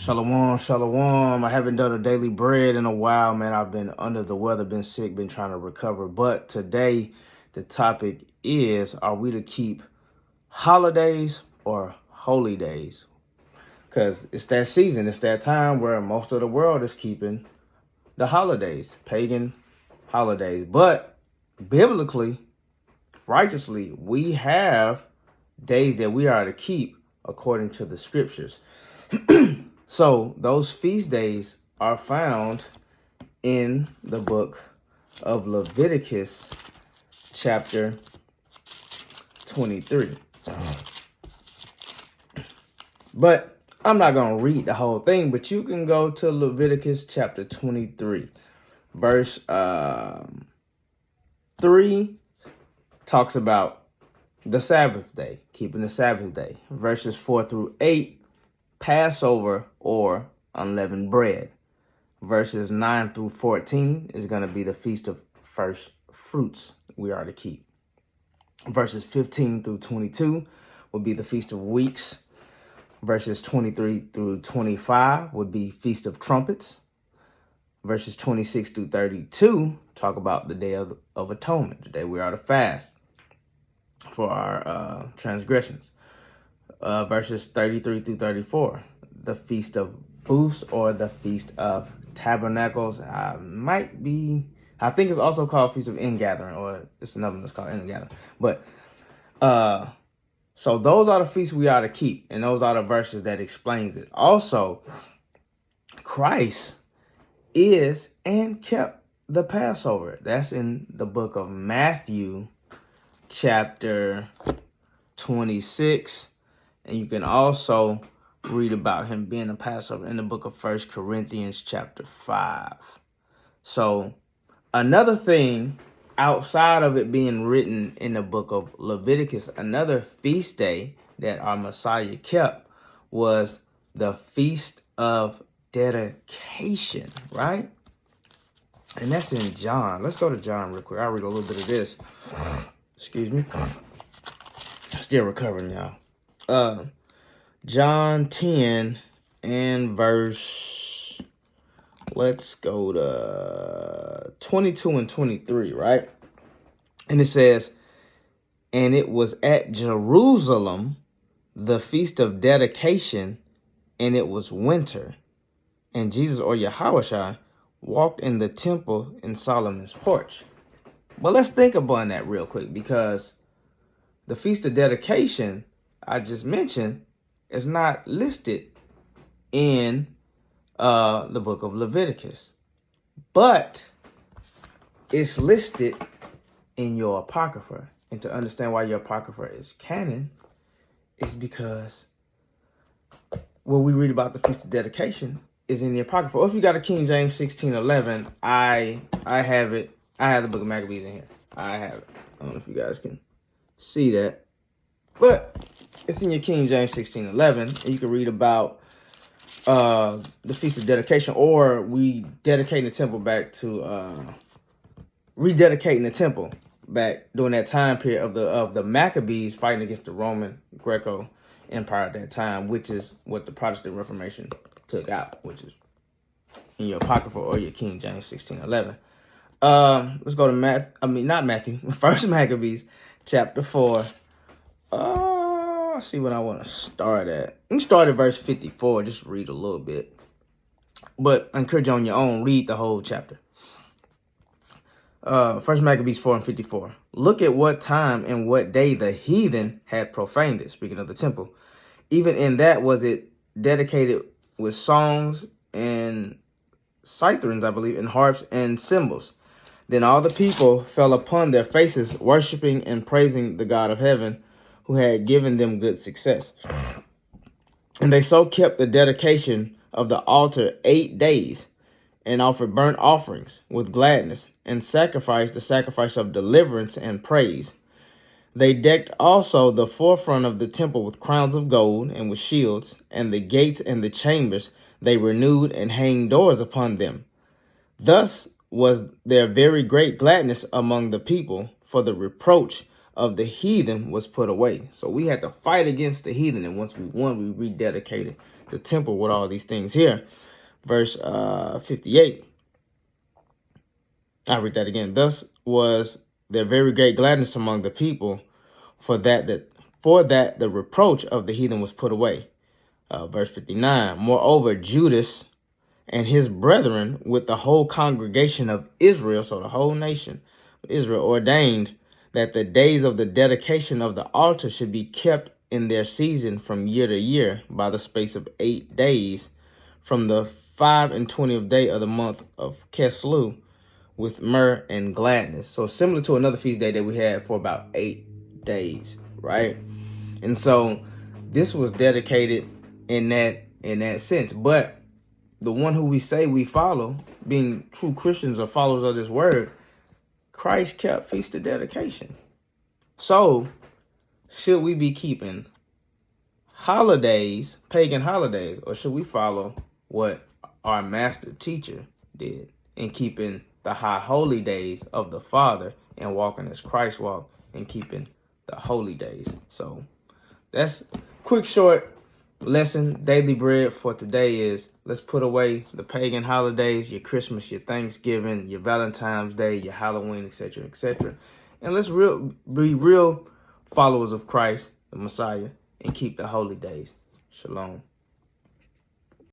Shalom, shalom. I haven't done a daily bread in a while, man. I've been under the weather, been sick, been trying to recover. But today, the topic is, are we to keep holidays or holy days? Because it's that season, it's that time where most of the world is keeping the holidays, pagan holidays. But biblically, righteously, we have days that we are to keep according to the scriptures. So those feast days are found in the book of Leviticus, chapter 23. But I'm not going to read the whole thing, but you can go to Leviticus chapter 23. Verse 3 talks about the Sabbath day, keeping the Sabbath day. Verses 4 through 8, Passover or unleavened bread. Verses 9 through 14 is going to be the Feast of First Fruits we are to keep. Verses 15 through 22 would be the Feast of Weeks. Verses 23 through 25 would be Feast of Trumpets. Verses 26 through 32 talk about the Day of Atonement, the day we are to fast for our transgressions. Verses 33 through 34, the Feast of Booths or the Feast of Tabernacles. I think it's also called Feast of Ingathering, or it's another one that's called Ingathering. But so those are the feasts we are to keep, and those are the verses that explains it. Also, Christ is and kept the Passover. That's in the book of Matthew, chapter 26. And you can also read about him being a Passover in the book of 1 Corinthians chapter 5. So another thing outside of it being written in the book of Leviticus, another feast day that our Messiah kept was the Feast of Dedication, right? And that's in John. Let's go to John real quick. I'll read a little bit of this. Excuse me. Still recovering, y'all. John 10 and verse, let's go to 22 and 23, right? And it says, and it was at Jerusalem, the Feast of Dedication, and it was winter. And Jesus, or Yahushua, walked in the temple in Solomon's porch. Well, let's think about that real quick, because the Feast of Dedication I just mentioned is not listed in the book of Leviticus, but it's listed in your Apocrypha. And to understand why your Apocrypha is canon is because what we read about the Feast of Dedication is in the Apocrypha. Or if you got a King James 1611, I have it. I have the book of Maccabees in here. I have it. I don't know if you guys can see that, but it's in your King James 1611, and you can read about the Feast of Dedication, or we dedicating the temple back to rededicating the temple back during that time period of the Maccabees fighting against the Roman Greco Empire at that time, which is what the Protestant Reformation took out, which is in your Apocrypha or your King James 1611. Let's go to First Maccabees chapter 4. Let's see what I want to start at. You can start at verse 54, just read a little bit. But I encourage you on your own, read the whole chapter. First Maccabees 4 and 54. Look at what time and what day the heathen had profaned it, speaking of the temple. Even in that was it dedicated with songs and citharns, I believe, and harps and cymbals. Then all the people fell upon their faces, worshiping and praising the God of heaven, who had given them good success. And they so kept the dedication of the altar 8 days, and offered burnt offerings with gladness, and sacrificed the sacrifice of deliverance and praise. They decked also the forefront of the temple with crowns of gold and with shields, and the gates and the chambers they renewed and hanged doors upon them. Thus was there very great gladness among the people for the reproach of the heathen was put away. So we had to fight against the heathen. And once we won, we rededicated the temple with all these things here. Verse 58. I read that again. Thus was there very great gladness among the people, for that the reproach of the heathen was put away. Verse 59. Moreover, Judas and his brethren with the whole congregation of Israel, so the whole nation of Israel, ordained that the days of the dedication of the altar should be kept in their season from year to year by the space of 8 days, from the 25th day of the month of Keslu, with myrrh and gladness. So similar to another feast day that we had for about 8 days, right? And so this was dedicated in that sense. But the one who we say we follow, being true Christians or followers of this word, Christ kept feast of dedication. So should we be keeping holidays, pagan holidays, or should we follow what our master teacher did in keeping the high holy days of the Father and walking as Christ walked and keeping the holy days? So that's quick, short lesson. Daily bread for today is, let's put away the pagan holidays, your Christmas, your Thanksgiving, your Valentine's Day, your Halloween, etc., etc. And let's be real followers of Christ, the Messiah, and keep the holy days. Shalom.